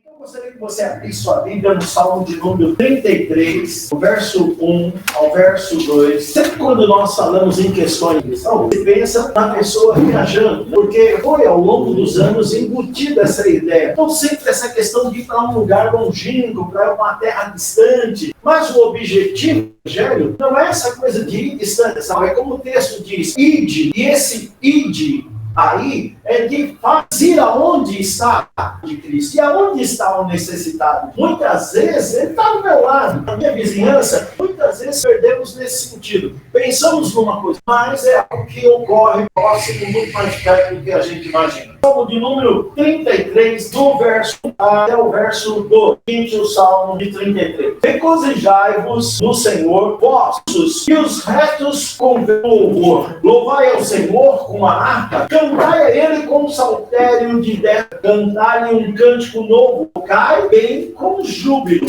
Eu gostaria que você abrisse sua Bíblia no Salmo de número 33, do verso 1 ao verso 2. Sempre quando nós falamos em questões de saúde, você pensa na pessoa viajando, porque foi ao longo dos anos embutida essa ideia. Então sempre essa questão de ir para um lugar longínquo, para uma terra distante. Mas o objetivo do Evangelho não é essa coisa de ir distante, sabe? É como o texto diz, ide, e esse ide aí é de fazer aonde está de Cristo. E aonde está o necessitado? Muitas vezes ele está do meu lado, na minha vizinhança. Muitas vezes perdemos nesse sentido. Pensamos numa coisa, mas é algo que ocorre próximo, muito mais perto do que a gente imagina. Salmo de número 33, do verso 1 até o verso 2. O Salmo de 33. Regozijai-vos no Senhor, vossos, e os retos com louvor. Louvai ao Senhor com a harpa, cantai a Ele com saltério de 10, cantai-lhe um cântico novo, tocai bem com júbilo,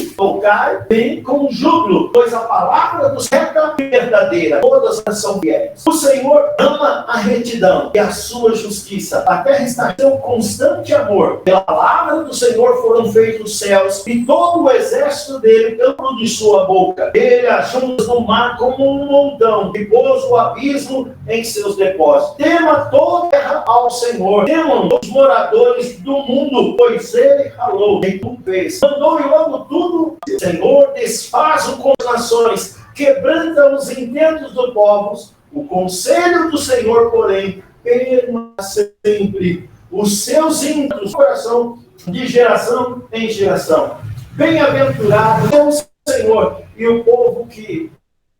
pois a palavra do Senhor é verdadeira, todas elas são fiéis. O Senhor ama a retidão e a sua justiça, a terra está em seu constante amor. Pela palavra do Senhor foram feitos os céus, e todo o exército dele canto de sua boca. Ele ajunta no mar como um montão, e pôs o abismo em seus depósitos. Tema toda a terra ao Senhor, temam os moradores do mundo, pois ele falou e tu fez. Mandou e logo tudo. O Senhor desfaz o com as nações, quebranta os intentos dos povos. O conselho do Senhor, porém, permanece sempre. Os seus intentos do coração, de geração em geração. Bem-aventurado é o Senhor e o povo que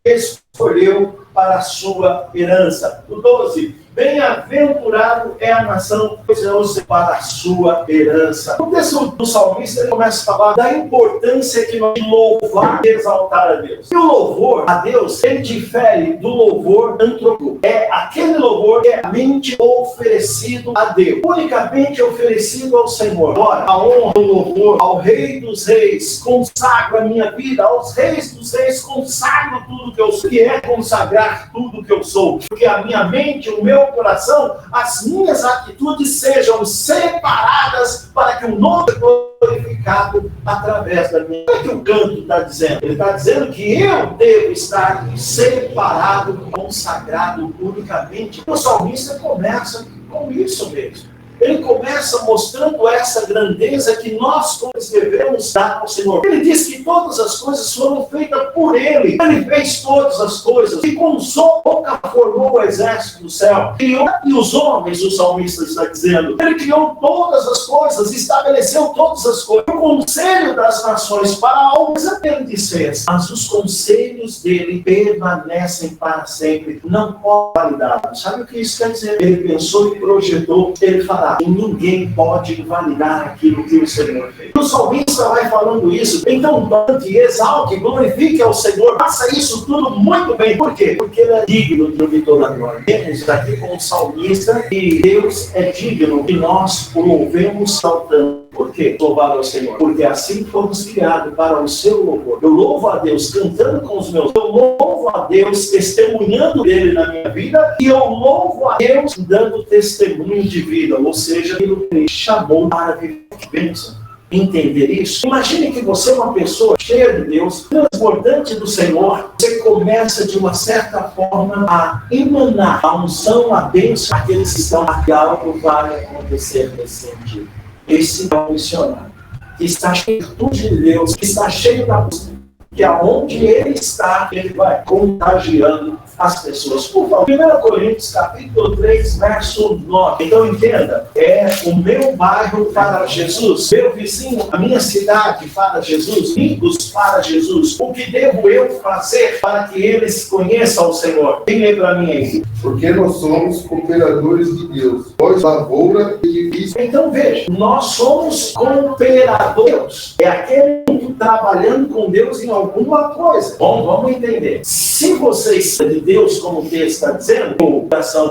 escolheu para a sua herança. O 12. Bem-aventurado é a nação, pois é para a sua herança. O texto do salmista ele começa a falar da importância que nós louvar e exaltar a Deus. E o louvor a Deus, ele difere do louvor antropológico. É aquele louvor que é mente oferecido a Deus. Unicamente oferecido ao Senhor. Agora, a honra, o louvor ao Rei dos Reis, consagro a minha vida. Aos Reis dos Reis, consagro tudo que eu sou. Que é consagrar tudo que eu sou. Porque a minha mente, o meu coração, as minhas atitudes sejam separadas para que o nome seja glorificado através da minha. O que o canto está dizendo? Ele está dizendo que eu devo estar separado, consagrado unicamente. O salmista começa com isso mesmo. Ele começa mostrando essa grandeza que nós todos devemos dar ao Senhor. Ele diz que todas as coisas foram feitas por Ele. Ele fez todas as coisas. E com sua boca formou o exército do céu. Criou e os homens, o salmista está dizendo. Ele criou todas as coisas, estabeleceu todas as coisas. O conselho das nações para algo ele desfez. Mas os conselhos dele permanecem para sempre. Não pode validar. Sabe o que isso quer dizer? Ele pensou e projetou. Ele fará. E ninguém pode validar aquilo que o Senhor fez. O salmista vai falando isso. Então, cante, exalte, glorifique ao Senhor. Faça isso tudo muito bem. Por quê? Porque Ele é digno de toda a glória. Temos aqui com o salmista que Deus é digno que nós o louvemos saltando. Por quê? Louvar ao Senhor. Porque assim fomos criados para o seu louvor. Eu louvo a Deus cantando com os meus. Eu louvo a Deus testemunhando dele na minha vida. E eu louvo a Deus dando testemunho de vida. Ou seja, aquilo que ele chamou para viver. Bênção. Entender isso? Imagine que você é uma pessoa cheia de Deus, transbordante do Senhor. Você começa de uma certa forma a emanar a unção, a bênção àqueles que estão aqui. Algo vai acontecer nesse sentido. Esse é o missionário que está cheio de Deus, que está cheio da luz, que aonde ele está, ele vai contagiando as pessoas. Por favor, 1 Coríntios capítulo 3, verso 9. Então entenda, é o meu bairro para Jesus, meu vizinho, a minha cidade para Jesus, amigos para Jesus. O que devo eu fazer para que eles conheçam o Senhor? Quem lê para mim aí? Porque nós somos cooperadores de Deus, pois lavoura e edifício. Então veja, nós somos cooperadores. É aquele trabalhando com Deus em alguma coisa. Bom, vamos entender. Se vocês de Deus, como o texto está dizendo,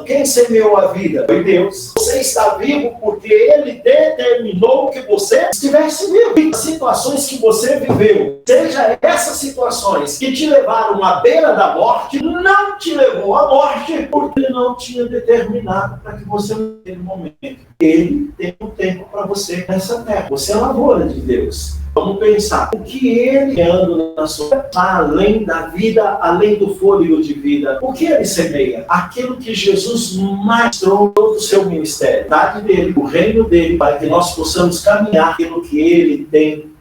quem semeou a vida foi Deus. Você está vivo porque Ele determinou que você estivesse vivo. E as situações que você viveu, seja essas situações que te levaram à beira da morte, não te levou à morte porque Ele não tinha determinado para que você naquele momento. Ele tem um tempo para você nessa terra. Você é a lavoura de Deus. Vamos pensar, o que Ele anda na sua vida, além da vida, além do fôlego de vida, o que Ele semeia? Aquilo que Jesus mostrou todo o seu ministério, a verdade dele, o reino dele, para que nós possamos caminhar aquilo que Ele tem.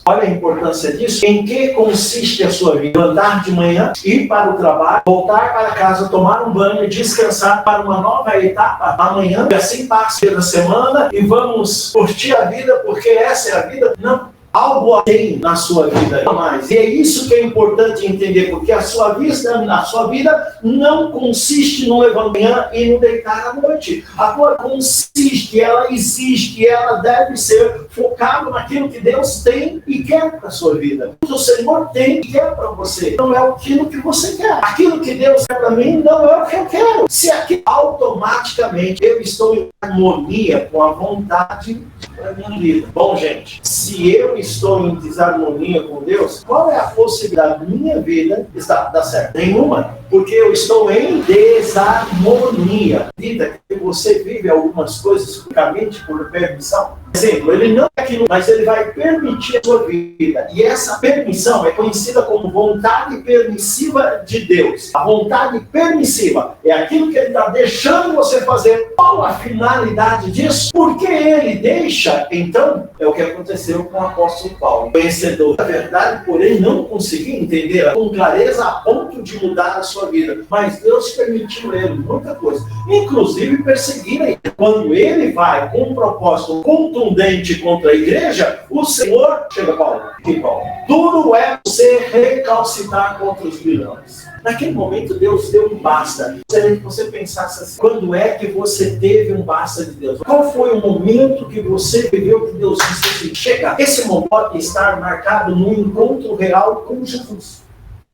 Olha a importância disso. Em que consiste a sua vida? Levantar de manhã, ir para o trabalho, voltar para casa, tomar um banho, descansar para uma nova etapa amanhã, e assim passa a semana e vamos curtir a vida, porque essa é a vida? Não. Algo tem na sua vida mais. E é isso que é importante entender, porque a sua vida não consiste no levantar manhã e no deitar à noite. A tua consiste, ela existe, ela deve ser focada naquilo que Deus tem e quer para a sua vida. O Senhor tem e quer para você. Não é aquilo que você quer. Aquilo que Deus quer para mim não é o que eu quero. Se aqui automaticamente eu estou em harmonia com a vontade da minha vida. Bom, gente, se eu estou em desarmonia com Deus, qual é a possibilidade da minha vida dar certo? Nenhuma, porque eu estou em desarmonia. Vida que você vive algumas coisas unicamente por permissão. Por exemplo, ele não é aquilo, mas ele vai permitir a sua vida. E essa permissão é conhecida como vontade permissiva de Deus. A vontade permissiva é aquilo que ele está deixando você fazer. Qual a finalidade disso? Porque ele deixa, então, é o que aconteceu com o apóstolo Paulo. Conhecedor da verdade, porém não conseguia entender com clareza a ponto de mudar a sua vida. Mas Deus permitiu ele muita coisa. Inclusive perseguir ele. Quando ele vai com um propósito contundente contra a igreja, o Senhor, chega Paulo, duro é você recalcitrar contra os vilões. Naquele momento Deus deu um basta. Se você pensasse assim, quando é que você teve um basta de Deus? Qual foi o momento que você viveu que Deus disse assim, chega? Esse momento pode estar marcado num encontro real com Jesus.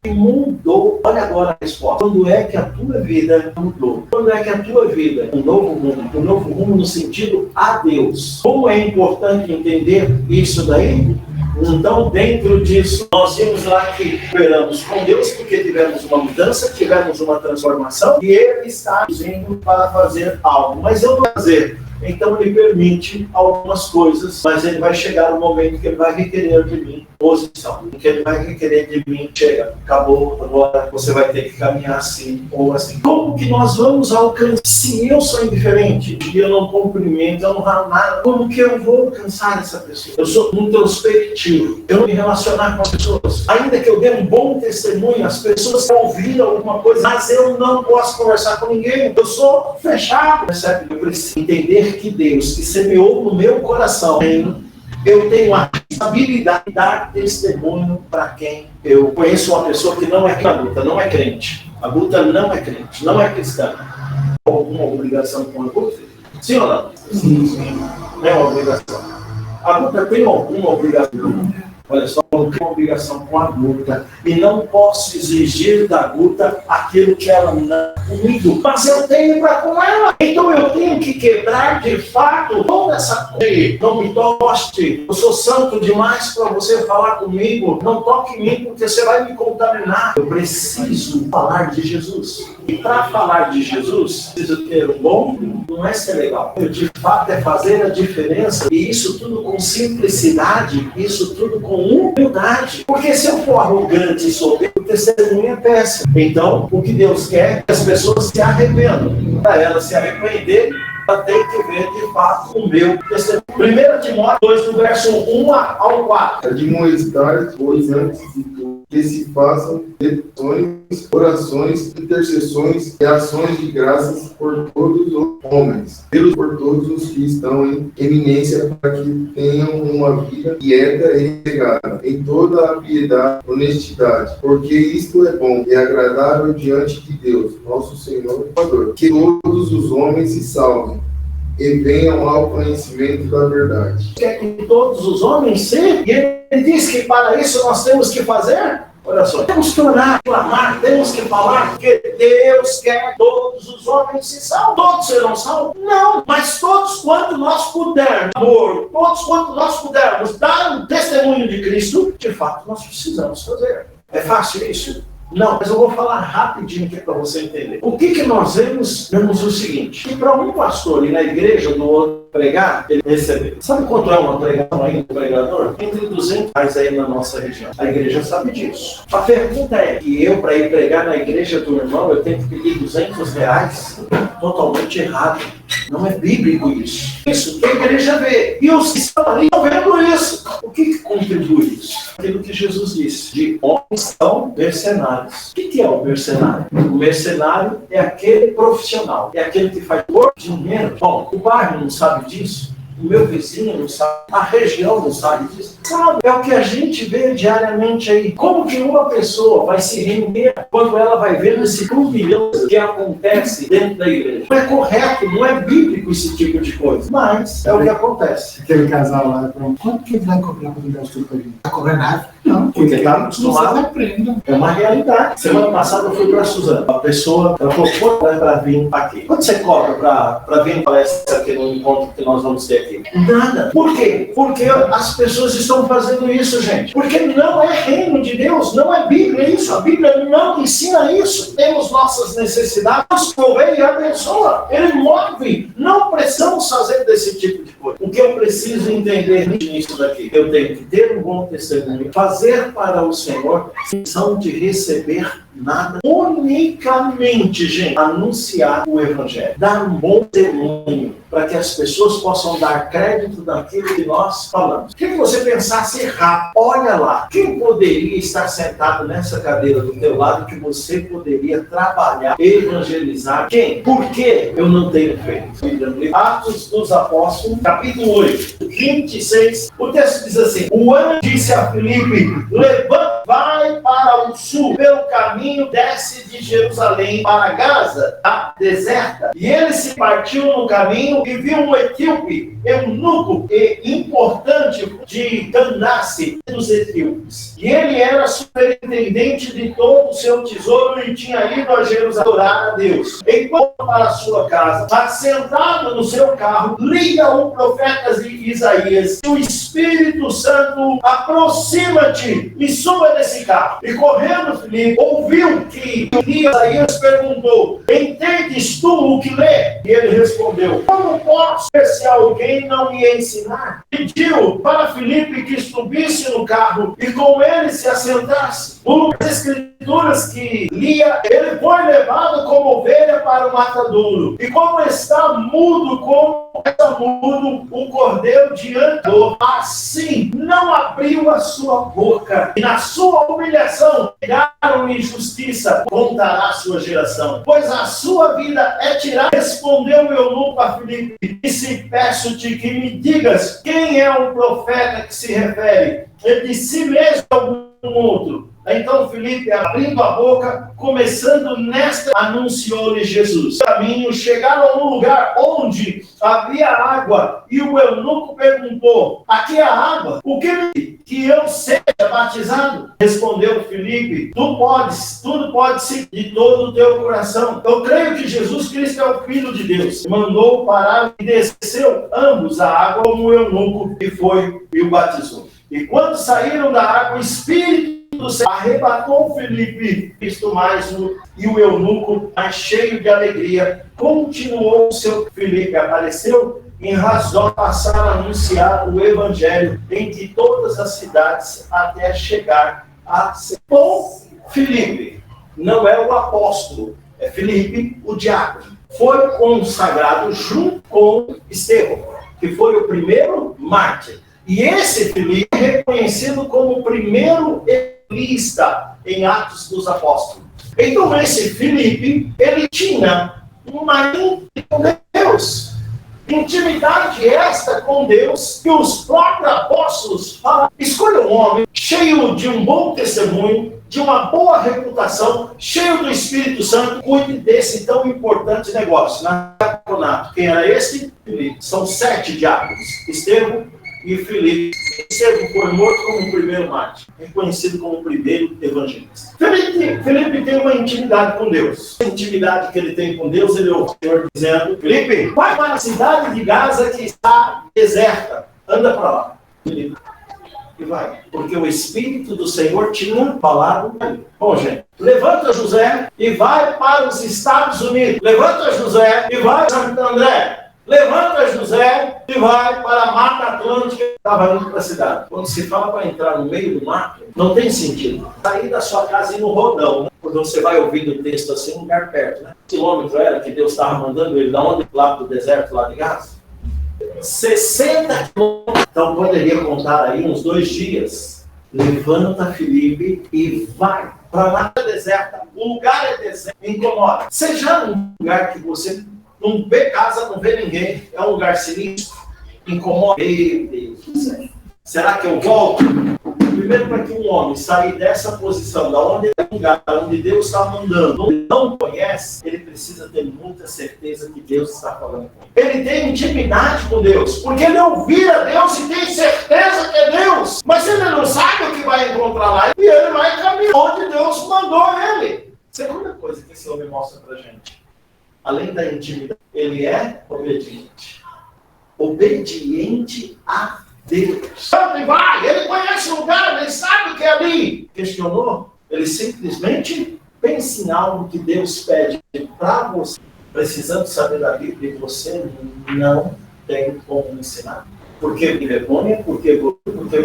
E mudou. Olha agora a resposta. Quando é que a tua vida mudou? Quando é que a tua vida, um novo rumo no sentido a Deus. Como é importante entender isso daí? Então, dentro disso, nós vimos lá que esperamos com Deus, porque tivemos uma mudança, tivemos uma transformação, e Ele está dizendo para fazer algo. Mas eu não vou fazer. Então Ele permite algumas coisas, mas Ele vai chegar no momento que Ele vai requerer de mim posição, que Ele vai requerer de mim, chega, acabou, agora você vai ter que caminhar assim ou assim. Como que nós vamos alcançar? Se eu sou indiferente, e eu não cumprimento, eu não falo nada, como que eu vou alcançar essa pessoa? Eu sou introspectivo, eu não me relacionar com as pessoas. Ainda que eu dê um bom testemunho, as pessoas ouviram alguma coisa, mas eu não posso conversar com ninguém, eu sou fechado. Percebe? Eu preciso entender que Deus, que semeou no meu coração, eu tenho a habilidade de dar testemunho para quem eu conheço. Uma pessoa que não é crente, não é crente. A Guta não é crente, não é cristã. Alguma obrigação com a Guta? Sim ou não? Sim. Não é uma obrigação. A Guta tem alguma obrigação? Olha só, eu tenho uma obrigação com a Guta e não posso exigir da Guta aquilo que ela não comigo, mas eu tenho para com ela. Então eu tenho que quebrar de fato toda essa coisa. Não me toque, eu sou santo demais para você falar comigo. Não toque em mim porque você vai me contaminar. Eu preciso falar de Jesus. E para falar de Jesus, preciso ter um bom, não é ser legal. De fato é fazer a diferença, e isso tudo com simplicidade, isso tudo com humildade. Porque se eu for arrogante e soberbo, o testemunho é péssimo. Então, o que Deus quer é que as pessoas se arrependam. Para elas se arrependerem, ela tem que ver de fato o meu testemunho. 1 Timóteo 2, do verso 1 ao 4. Admoestar, pois, antes de tudo, que se façam petições, orações, intercessões e ações de graças por todos os homens, por todos os que estão em eminência, para que tenham uma vida quieta e regada, em toda a piedade e honestidade, porque isto é bom e agradável diante de Deus, nosso Senhor e Salvador. Que todos os homens se salvem e venham ao conhecimento da verdade. Quer que todos os homens sejam, e ele diz que para isso nós temos que fazer orações. Temos que orar, clamar, temos que falar, porque Deus quer que todos os homens se salvem. Todos serão salvos? Não, mas todos quanto nós pudermos, amor, todos quanto nós pudermos dar um testemunho de Cristo, de fato nós precisamos fazer. É fácil isso? Não, mas eu vou falar rapidinho aqui para você entender. O que nós vemos? Vemos o seguinte, que para um pastor ir na igreja do outro pregar, ele recebe. Sabe quanto é uma pregação aí do pregador? Entre 200 reais aí na nossa região. A igreja sabe disso. A pergunta é que eu, para ir pregar na igreja do irmão, eu tenho que pedir 200 reais? Totalmente errado. Não é bíblico isso. Isso que a igreja vê. E os que estão ali estão vendo isso. O que contribui isso? Aquilo que Jesus disse. De homens são mercenários. O que é o mercenário? O mercenário é aquele profissional. É aquele que faz por dinheiro. Bom, o bairro não sabe disso. O meu vizinho não sabe, a região não sabe disso. Sabe, é o que a gente vê diariamente aí. Como que uma pessoa vai se render quando ela vai ver esse turbilhão que acontece dentro da igreja? Não é correto, não é bíblico esse tipo de coisa, mas é o que acontece. Aquele casal lá, quanto que ele vai cobrar para dar tudo para gente? Está cobrando nada? Não, Porque está acostumado. Aprendam. É uma realidade. Semana passada eu fui para a Suzana. A pessoa, ela falou, quanto é para vir aqui? Quanto você cobra para vir palestra aqui no encontro que nós vamos ter aqui? Nada. Por quê? Porque as pessoas estão fazendo isso, gente. Porque não é reino de Deus, não é Bíblia isso. A Bíblia não ensina isso. Temos nossas necessidades, Deus provê e abençoa. Ele move. Não precisamos fazer desse tipo de coisa. O que eu preciso entender nisso daqui? Eu tenho que ter um bom testemunho, fazer para o Senhor, sem de receber nada, unicamente, gente, anunciar o Evangelho, dar um bom testemunho, para que as pessoas possam dar crédito daquilo que nós falamos. Quem você pensasse errado, olha lá, quem poderia estar sentado nessa cadeira do teu lado que você poderia trabalhar, evangelizar? Quem? Por que eu não tenho feito? Atos dos Apóstolos, capítulo 8, 26, o texto diz assim: o anjo disse a Filipe, levanta, vai para o sul, pelo caminho desce de Jerusalém para Gaza, a deserta. E ele se partiu no caminho e viu um etíope, eunuco e importante de Candace dos etíopes. E ele era superintendente de todo o seu tesouro e tinha ido a Jerusalém adorar a Deus. Enquanto para a sua casa, assentado no seu carro, liga o profeta Isaías: o Espírito Santo, aproxima-te e suba desse carro. E correndo, Filipe ouviu que Isaías perguntou: entendes tu o que lê? E ele respondeu: como posso ver se alguém não me ensinar? Pediu para Filipe que subisse no carro e com ele se assentasse. As escrituras que lia, ele foi levado como ovelha para o matadouro. E como está mudo, como está mudo o cordeiro diante do, assim não abriu a sua boca. E na sua humilhação pegaram injustiça, contará a sua geração. Pois a sua vida é tirada. Respondeu o eunuco a Filipe: disse, peço-te que me digas quem é o profeta que se refere. Ele disse: si mesmo algum outro. Então Filipe, abrindo a boca, começando nesta, anunciou-lhe Jesus. No caminho, chegaram a um lugar onde havia água, e o eunuco perguntou: aqui há água? O que eu seja batizado? Respondeu Filipe: tudo pode ser de todo o teu coração. Eu creio que Jesus Cristo é o Filho de Deus. Mandou parar e desceu ambos a água como o eunuco, e foi e o batizou. E quando saíram da água, o Espírito do Senhor arrebatou Filipe, Cristo mais e o eunuco, mais cheio de alegria, continuou o seu. Filipe apareceu em razão de passar a anunciar o Evangelho entre todas as cidades até chegar a ser. Bom, Filipe não é o apóstolo, é Filipe o diácono. Foi consagrado junto com Estevão, que foi o primeiro mártir. E esse Filipe é reconhecido como o primeiro evangelista em Atos dos Apóstolos. Então esse Filipe, ele tinha uma íntimo com Deus. Intimidade esta com Deus que os próprios apóstolos falam. Escolha um homem cheio de um bom testemunho, de uma boa reputação, cheio do Espírito Santo, cuide desse tão importante negócio. Na diaconato, quem era esse? Filipe. São 7 diáconos: Estevão e Filipe. Estevão foi morto como o primeiro mártir, reconhecido como o primeiro evangelista. Filipe tem uma intimidade com Deus. A intimidade que ele tem com Deus, ele ouve o Senhor dizendo: Filipe, vai para a cidade de Gaza que está deserta. Anda para lá. Filipe. E vai, porque o Espírito do Senhor tinha falado. Bom, gente, levanta José e vai para os Estados Unidos. Levanta José e vai para Santo André. Levanta José e vai para a Mata Atlântica. Estava indo para a cidade. Quando se fala para entrar no meio do mato, não tem sentido. Sair da sua casa e ir no rodão, né? Quando você vai ouvindo o texto assim, um lugar perto, né? Quilômetro era que Deus estava mandando ele da onde? Lá do deserto, lá de Gaza. 60 quilômetros. Então poderia contar aí uns 2 dias. Levanta Filipe e vai para lá na deserta. O lugar é deserto, incomoda. Seja um lugar que você não vê casa, não vê ninguém, é um lugar sinistro, incomoda. Meu Deus, será que eu volto? Primeiro, para que um homem sair dessa posição, da onde é o lugar, onde Deus está mandando, onde não conhece, ele precisa ter muita certeza que Deus está falando com ele. Ele tem intimidade com Deus, porque ele ouvir a Deus e tem certeza que é Deus. Mas ele não sabe o que vai encontrar lá, e ele vai caminhar onde Deus mandou ele. Segunda coisa que esse homem mostra para a gente, além da intimidade, ele é obediente. Obediente a Deus. Ele vai, ele conhece o lugar, ele sabe o que é ali. Questionou? Ele simplesmente pensa em algo que Deus pede para você. Precisando saber da Bíblia, e você não tem como ensinar. Porque vergonha, porque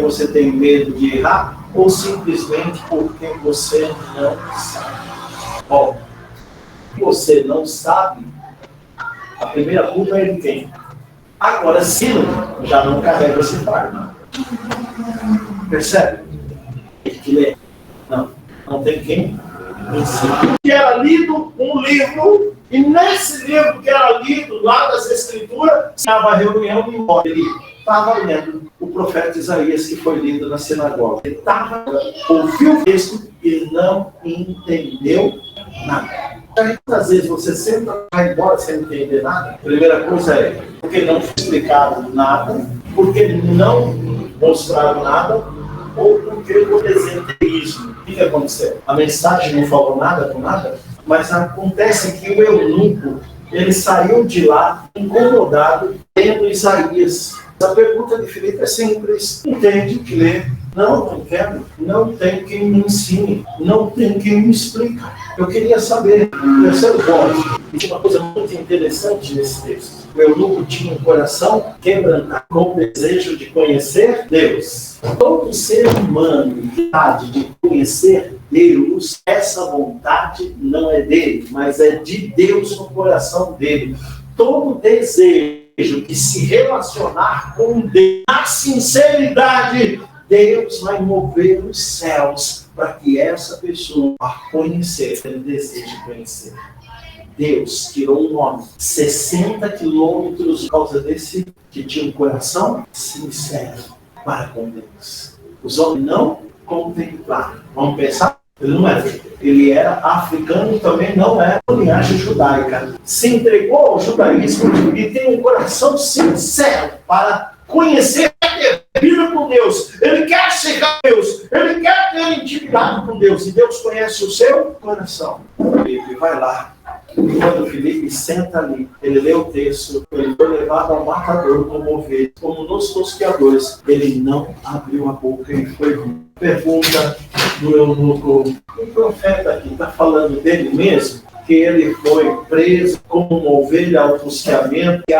você tem medo de errar, ou simplesmente porque você não sabe. Bom, você não sabe, a primeira culpa é de quem? Agora, se não, já não carrega esse fardo. Percebe? Tem que ler. Não tem quem ensina. Que era lido um livro, e nesse livro que era lido lá das Escrituras, estava a reunião de morte. Ele estava lendo o profeta Isaías, que foi lido na sinagoga. Ele ouviu o texto e não entendeu nada. Muitas vezes você sempre vai embora sem entender nada. A primeira coisa é porque não foi explicado nada, porque não mostraram nada, ou porque o desenteísmo. O que aconteceu? A mensagem não falou nada com nada, mas acontece que o eunuco, ele saiu de lá incomodado lendo Isaías. A pergunta de Filipe é simples: entende que lê? Não quero. Não tem quem me ensine. Não tem quem me explique. Eu queria saber. Terceiro ponto. E tinha uma coisa muito interessante nesse texto. O eunuco tinha um coração quebrantado com o desejo de conhecer Deus. Todo ser humano tem vontade de conhecer Deus. Essa vontade não é dele, mas é de Deus no coração dele. Todo desejo de se relacionar com Deus, na sinceridade, Deus vai mover os céus para que essa pessoa a conhecer, ele deseja conhecer. Deus tirou um homem 60 quilômetros por causa desse que tinha um coração sincero para com Deus. Os homens não contemplaram. Vamos pensar? Ele não era. Ele era africano e também não era linhagem judaica. Se entregou ao judaísmo e tem um coração sincero para conhecer a vida com Deus. Ele quer chegar a Deus. Ele quer ter intimidade com Deus. E Deus conhece o seu coração. Filipe vai lá. E quando Filipe senta ali, ele lê o texto, ele foi levado ao matador como ovelha, como nos tosqueadores. Ele não abriu a boca e foi ruim. Pergunta do eunuco: o profeta aqui está falando dele mesmo? Que ele foi preso como uma ovelha ao tosqueamento, e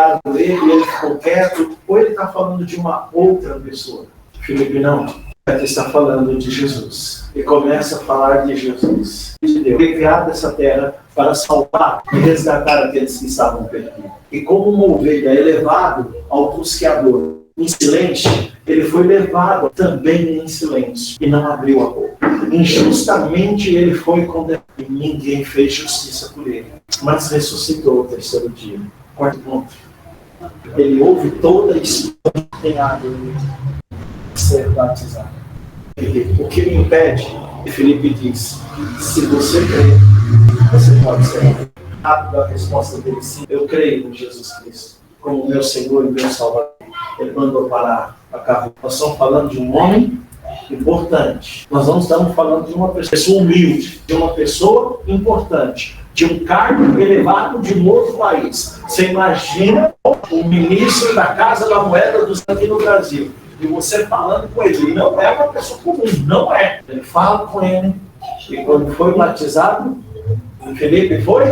ele ficou quieto, ou ele está falando de uma outra pessoa? Filipe não. Ele está falando de Jesus. E começa a falar de Jesus. De Deus. Foi criado essa terra para salvar e resgatar aqueles que estavam perdidos. E como uma ovelha é levado ao tosqueador em silêncio, ele foi levado também em silêncio e não abriu a boca. Injustamente ele foi condenado e ninguém fez justiça por ele. Mas ressuscitou o terceiro dia. Quarto ponto. Ele ouve toda a história que tem água de ser batizado. O que me impede, Felipe diz, se você crê, você pode ser. Rápido a resposta dele, sim, eu creio em Jesus Cristo como meu Senhor e meu Salvador. Ele mandou parar a carro. Nós estamos falando de um homem importante. Nós não estamos falando de uma pessoa humilde, de uma pessoa importante, de um cargo elevado de um outro país. Você imagina o ministro da Casa da Moeda do aqui no Brasil, e você falando com ele. Ele não é uma pessoa comum, não é. Ele fala com ele, e quando foi batizado, Felipe foi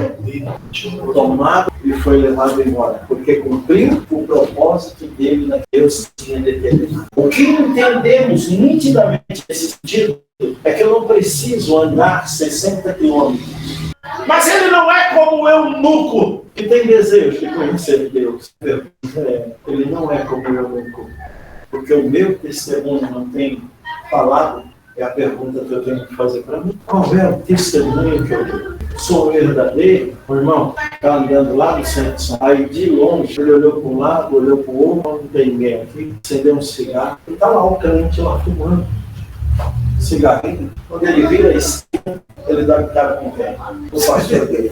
tomado e foi levado embora, porque cumpriu o propósito dele na que Deus tinha determinado. O que entendemos nitidamente nesse sentido é que eu não preciso andar 60 quilômetros. Mas ele não é como o eunuco que tem desejo de conhecer Deus. Ele não é como o eunuco, porque o meu testemunho não tem falado. É a pergunta que eu tenho que fazer para mim. Qual é o testemunho que eu dou? Sou verdadeiro? O irmão está andando lá no centro de São Paulo. Aí de longe, ele olhou para um lado, olhou para o outro, não tem ninguém aqui, acendeu um cigarro. E está lá o crente lá fumando cigarrinho. Quando ele vira a esquina, ele dá de cara com o pé. O pastor dele.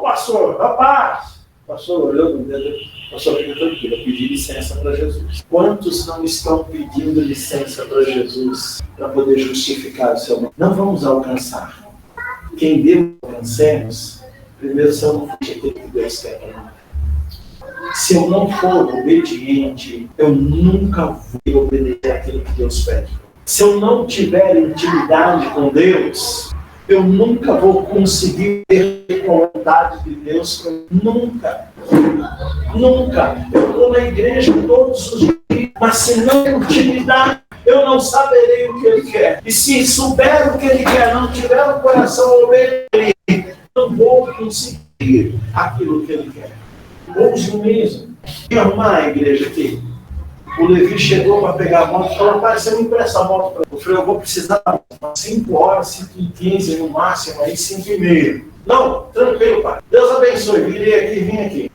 Pastor, rapaz! O pastor olhou no dedo. Pastor, fica tranquilo, eu pedi licença para Jesus. Quantos não estão pedindo licença para Jesus para poder justificar o seu nome? Não vamos alcançar. Quem Deus alcancemos, primeiro se eu não for aquilo que Deus quer para mim. Se eu não for obediente, eu nunca vou obedecer aquilo que Deus pede. Se eu não tiver intimidade com Deus, eu nunca vou conseguir ter a vontade de Deus. Nunca. Nunca. Eu estou na igreja todos os dias, mas se não tem intimidade, eu não saberei o que Ele quer. E se souber o que Ele quer, não tiver o coração obediente, não vou conseguir aquilo que Ele quer. Hoje mesmo, e arrumar a igreja aqui. O Levi chegou para pegar a moto e falou: pai, você me empresta a moto para mim? Eu falei: eu vou precisar 5 horas, 5h15 no máximo, aí 5h30. Não, tranquilo, pai. Deus abençoe. Virei aqui, vim aqui.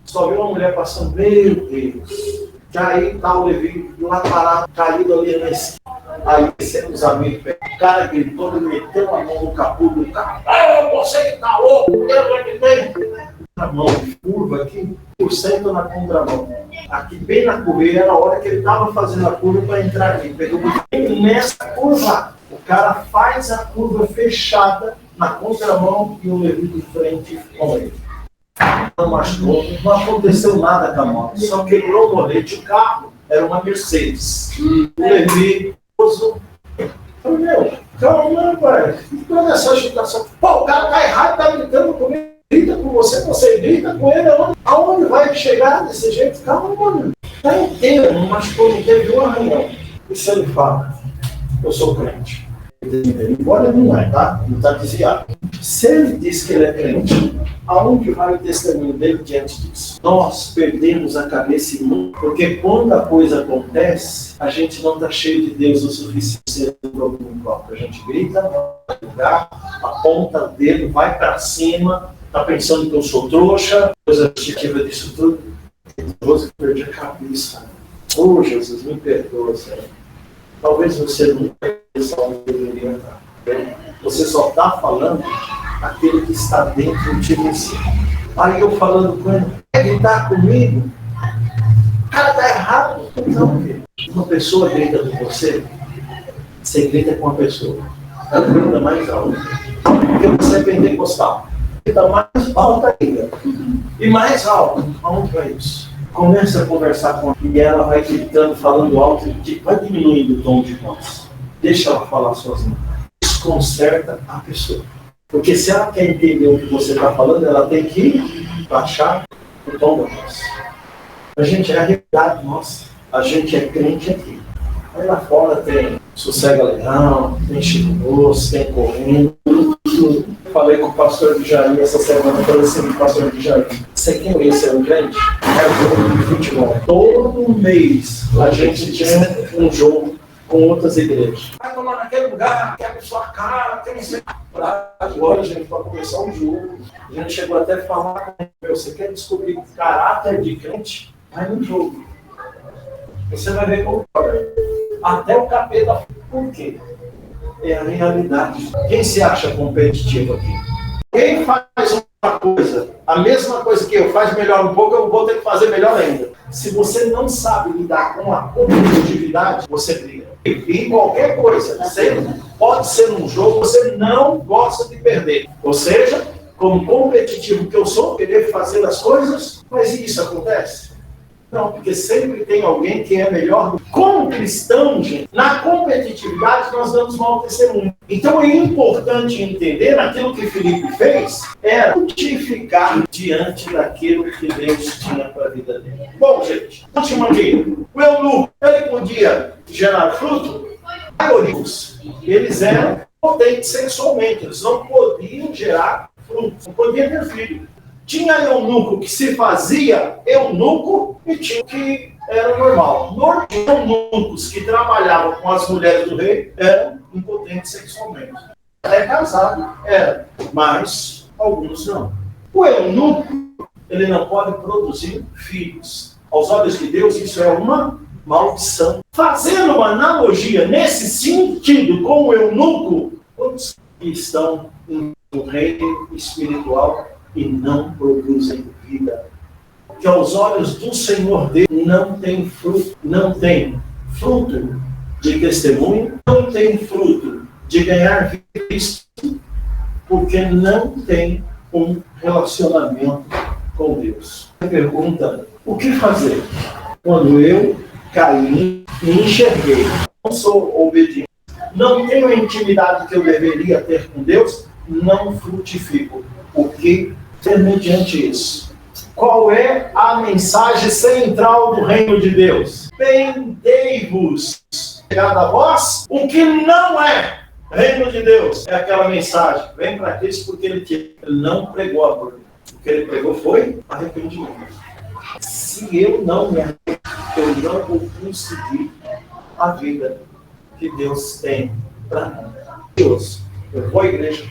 Só vi uma mulher passando, meu Deus. Aí tá o Levi lá parado, caído ali na esquina. Aí os amigos, o cara gritou, ele meteu a mão no capô do carro. Você que tá louco, Deus é que tem. Na mão, curva aqui, por cento na contramão. Aqui bem na curva, era a hora que ele estava fazendo a curva para entrar aqui. Pegou bem nessa curva. O cara faz a curva fechada na contramão e o Levi de frente com ele. Não machucou, não aconteceu nada com a moto, só quebrou o molete. O carro era uma Mercedes. O Levi, falei: meu, calma, pai, toda essa agitação. Pô, o cara tá errado, tá gritando comigo. Grita com você grita com ele, aonde vai chegar desse jeito? Calma, mano. Tá inteiro, não machucou, não teve um arranhão. E se ele fala: eu sou crente? Embora ele não é, tá? Não está desviado. Se ele diz que ele é crente, aonde vai o testemunho dele diante disso? Nós perdemos a cabeça imundo, porque quando a coisa acontece, a gente não está cheio de Deus o suficiente para algum próprio. A gente grita, vai lugar, aponta o dedo, vai para cima, está pensando que eu sou trouxa, coisa positiva disso tudo. Eu perdi a cabeça. Oh, Jesus, me perdoa, Senhor. Talvez você não pense onde deveria estar. Você só está falando aquele que está dentro de você. Aí eu falando com ele: quer gritar comigo? O cara está errado. Não, filho. Uma pessoa grita com você, você grita com a pessoa. Ela grita mais alto. Porque você é pentecostal. Grita mais alto ainda. E mais alto. Aonde vai isso? Começa a conversar com ela e ela vai gritando, falando alto, vai diminuindo o tom de voz. Deixa ela falar sozinha. Desconcerta a pessoa. Porque se ela quer entender o que você está falando, ela tem que baixar o tom da voz. A gente é a realidade nossa. A gente é crente aqui. Aí lá fora tem sossega legal, tem chibus, tem correndo, tudo. Falei com o pastor de Jair essa semana, falei assim: pastor de Jair, você quer conhecer um crente? É um jogo de futebol. Todo mês a gente tinha um jogo com outras igrejas. Vai tomar naquele lugar, quer sua cara, quer não sei. Agora, gente, para começar um jogo, a gente chegou até a falar, você quer descobrir o caráter de crente? Vai no jogo. Você vai ver como pode. Até o capeta. Por quê? É a realidade. Quem se acha competitivo aqui? Quem faz uma coisa, a mesma coisa que eu, faz melhor um pouco, eu vou ter que fazer melhor ainda. Se você não sabe lidar com a competitividade, você briga. E em qualquer coisa, pode ser num jogo, você não gosta de perder. Ou seja, como competitivo que eu sou, querer fazer as coisas, mas isso acontece? Não, porque sempre tem alguém que é melhor. Como cristão, gente, na competitividade nós damos mau testemunho. Então é importante entender aquilo que Filipe fez, era frutificar diante daquilo que Deus tinha para a vida dele. Bom, gente, última dica. O eunuco, ele podia gerar fruto? Maioria, eles eram potentes sexualmente, eles não podiam gerar fruto, não podiam ter filho. Tinha eunuco que se fazia eunuco e tinha que era normal. Eunucos que trabalhavam com as mulheres do rei eram impotentes sexualmente. Até casado era, mas alguns não. O eunuco, ele não pode produzir filhos. Aos olhos de Deus, isso é uma maldição. Fazendo uma analogia nesse sentido com o eunuco, todos que estão no reino espiritual e não produzem vida. Que aos olhos do Senhor Deus não tem fruto, não tem fruto de testemunho, não tem fruto de ganhar visto, porque não tem um relacionamento com Deus. A pergunta, o que fazer? Quando eu caí e enxerguei, não sou obediente, não tenho a intimidade que eu deveria ter com Deus, não frutifico. O que é mediante isso? Qual é a mensagem central do reino de Deus? Vendei-vos, chegado a vós, o que não é reino de Deus. É aquela mensagem, vem para Cristo porque ele não pregou a burla. O que ele pregou foi arrependimento. Se eu não me arrependo, eu não vou conseguir a vida que Deus tem para mim. Deus, eu vou à igreja,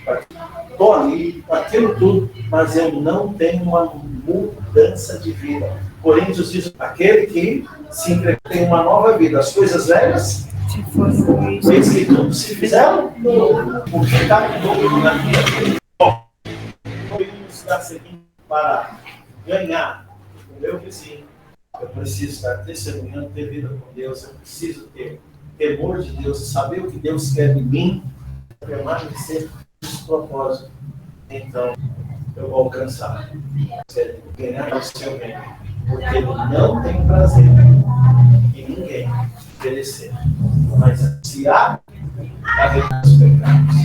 estou ali, aquilo tudo, mas eu não tenho uma mudança de vida. Coríntios diz, aquele que se entregou tem uma nova vida. As coisas velhas, eis que tudo se fizeram novo. Porque está novo na minha vida. Podemos estar seguindo para ganhar o meu vizinho. Eu preciso estar testemunhando, ter vida com Deus. Eu preciso ter temor de Deus, saber o que Deus quer de mim, permanecer nesse propósito. Então, eu vou alcançar. Ganhar o seu reino. Porque ele não tem prazer em ninguém perecer. Mas se há arrepender os pecados.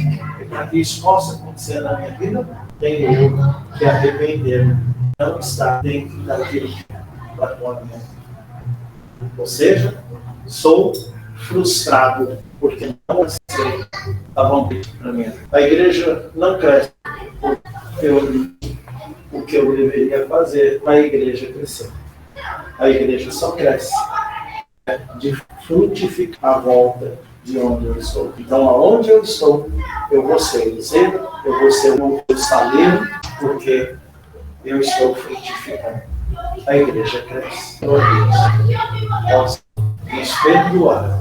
E para que isso possa acontecer na minha vida, tenho eu que arrepender. Não estar dentro daquilo que para com a minha vida. Ou seja, sou frustrado porque não aceito a vontade para mim. A igreja não cresce o que eu deveria fazer para a igreja crescer. A igreja só cresce de frutificar a volta de onde eu estou. Então, aonde eu estou, eu vou ser zelo, eu vou ser um saleiro, porque eu estou frutificando. A igreja cresce. Posso nos perdoar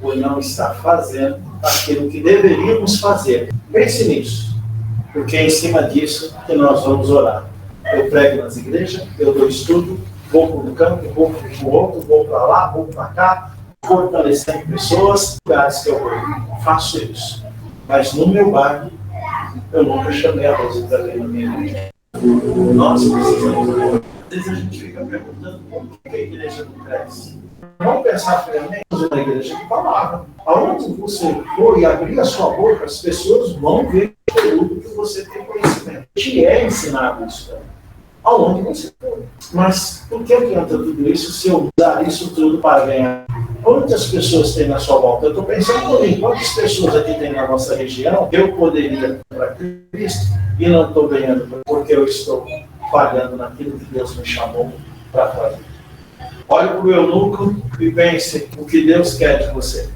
por não estar fazendo aquilo que deveríamos fazer. Pense nisso, porque é em cima disso que nós vamos orar. Eu prego nas igrejas, eu dou estudo, vou para um campo, vou para o outro, vou para lá, vou para cá, fortalecendo pessoas, lugares que eu vou. Faço isso. Mas no meu bairro, eu nunca chamei a Rosa para ver na minha igreja. Nós precisamos. Às vezes a gente fica perguntando por que a igreja não cresce. Vamos pensar friamente na igreja de palavra. Aonde você for e abrir a sua boca, as pessoas vão ver o conteúdo que você tem conhecimento. Te é ensinado isso também. Aonde você for. Mas por que adianta tudo isso se eu usar isso tudo para ganhar? Quantas pessoas tem na sua volta? Eu estou pensando por mim, quantas pessoas aqui tem na nossa região eu poderia para Cristo e não estou ganhando porque eu estou falhando naquilo que Deus me chamou para fazer. Olhe para o eunuco e pense o que Deus quer de você.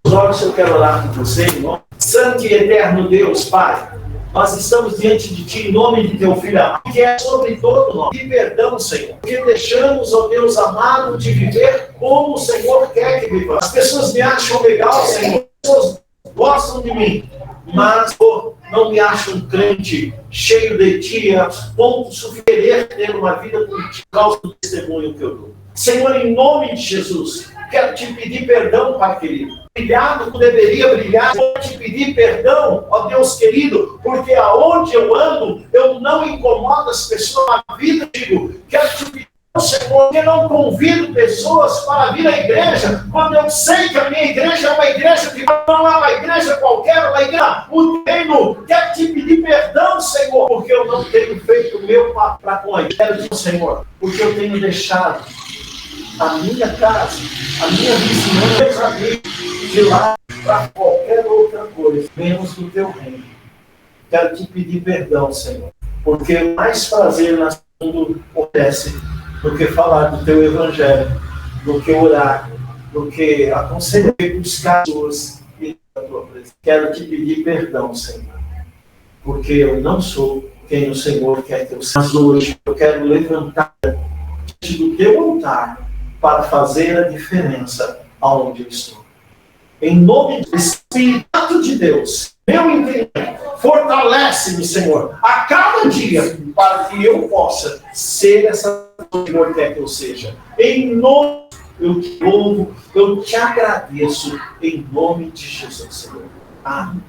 Os olhos, eu quero orar por você, irmão. Santo e eterno Deus, Pai, nós estamos diante de Ti em nome de Teu Filho amado, que é sobre todo nós. E perdão, Senhor, porque deixamos, ó Deus amado, de viver como o Senhor quer que vivamos. As pessoas me acham legal, Senhor, as pessoas gostam de mim, mas não me acham um crente cheio de Ti, a ponto de querer ter uma vida contigo, por causa do testemunho que eu dou. Senhor, em nome de Jesus, quero Te pedir perdão, Pai querido. Brilhado como deveria brilhar, vou Te pedir perdão, ó Deus querido, porque aonde eu ando, eu não incomodo as pessoas na vida, digo, quero Te pedir, Senhor, que não convido pessoas para vir à igreja, quando eu sei que a minha igreja é uma igreja que não é uma igreja qualquer, uma igreja, o reino. Quero Te pedir perdão, Senhor, porque eu não tenho feito o meu papel com a igreja, Senhor, porque eu tenho deixado a minha casa, a minha vizinhança, meus amigos, de lá para qualquer outra coisa, menos do Teu reino. Quero Te pedir perdão, Senhor, porque mais prazer nesse mundo acontece do que falar do Teu evangelho, do que orar, do que aconselhar, buscar pessoas e a Tua presença. Quero Te pedir perdão, Senhor, porque eu não sou quem o Senhor quer que eu seja. Mas hoje eu quero levantar diante do Teu altar para fazer a diferença aonde eu estou. Em nome do Espírito de Deus, meu entendimento, fortalece-me, Senhor, a cada dia, para que eu possa ser essa pessoa que o Senhor quer que eu seja. Em nome, eu te louvo, eu te agradeço, em nome de Jesus, Senhor. Amém.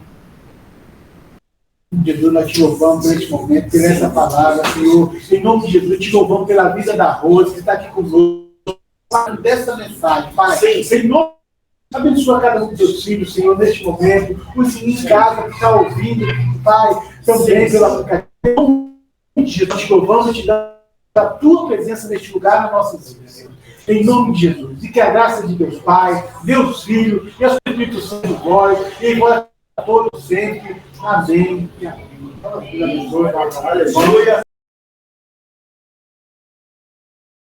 Jesus, nós te louvamos neste momento, por essa palavra, Senhor. Em nome de Jesus, te louvamos pela vida da Rose, que está aqui conosco, dessa mensagem, Pai. Sim. Senhor, abençoa cada um dos teus filhos, Senhor, neste momento. O Senhor em casa que está ouvindo, Pai, também pela aplicativo. Em nome de Jesus, nós te louvamos e te damos a tua presença neste lugar, na nossa vida, Senhor. Em nome de Jesus. E que a graça de Deus Pai, Deus Filho e a Espírito Santo glória, e igual a todos sempre. Amém e amém. Aleluia.